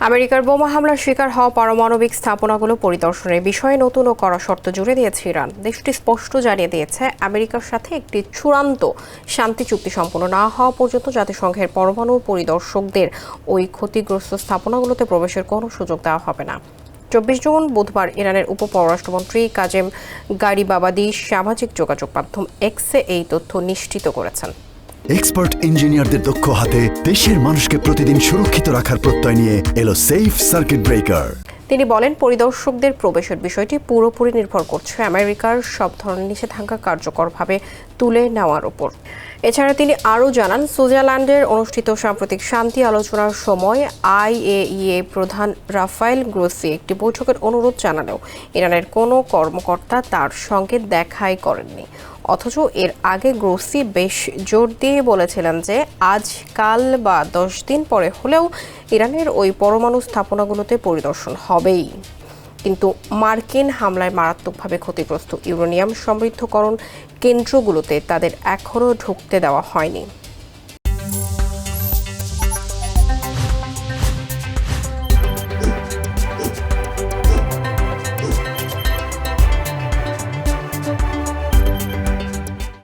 আমেরিকার বোমা হামলার শিকার হওয়া পারমাণবিক স্থাপনাগুলো পরিদর্শনের বিষয়ে নতুন ও কড়া শর্ত জুড়ে দিয়েছে ইরান। দেশটি স্পষ্ট জানিয়ে দিয়েছে, আমেরিকার সাথে একটি চূড়ান্ত শান্তি চুক্তি সম্পন্ন না হওয়া পর্যন্ত জাতিসংঘের পরমাণু পরিদর্শকদের ওই ক্ষতিগ্রস্ত স্থাপনাগুলোতে প্রবেশের কোনো সুযোগ দেওয়া হবে না। 24 জুন বুধবার ইরানের উপপররাষ্ট্রমন্ত্রী কাজেম গারিবাবাদি সামাজিক যোগাযোগ মাধ্যম এক্সে এই তথ্য নিশ্চিত করেছেন। এক্সপার্ট ইঞ্জিনিয়ারদের দক্ষ হাতে দেশের মানুষকে প্রতিদিন সুরক্ষিত রাখার প্রত্যয় নিয়ে এলো সেফ সার্কিট ব্রেকার। তিনি বলেন, পরিদর্শকদের প্রবেশের বিষয়টি পুরোপুরি নির্ভর করছে আমেরিকার সব ধরনের নিষেধাজ্ঞা কার্যকরভাবে তুলে নেওয়ার উপর। এছাড়া তিনি আরও জানান, সুইজারল্যান্ডের অনুষ্ঠিত সাম্প্রতিক শান্তি আলোচনার সময় IAEA প্রধান রাফায়েল গ্রোসি একটি বৈঠকের অনুরোধ জানালেও ইরানের কোনো কর্মকর্তা তার সঙ্গে দেখাই করেননি। অথচ এর আগে গ্রোসি বেশ জোর দিয়ে বলেছিলেন যে আজ, কাল বা 10 দিন পরে হলেও ইরানের ওই পরমাণু স্থাপনাগুলোতে পরিদর্শন হবেই। কিন্তু মার্কিন হামলায় মারাত্মকভাবে ক্ষতিগ্রস্ত ইউরেনিয়াম সমৃদ্ধকরণ কেন্দ্রগুলোতে তাদের এখনও ঢুকতে দেওয়া হয়নি।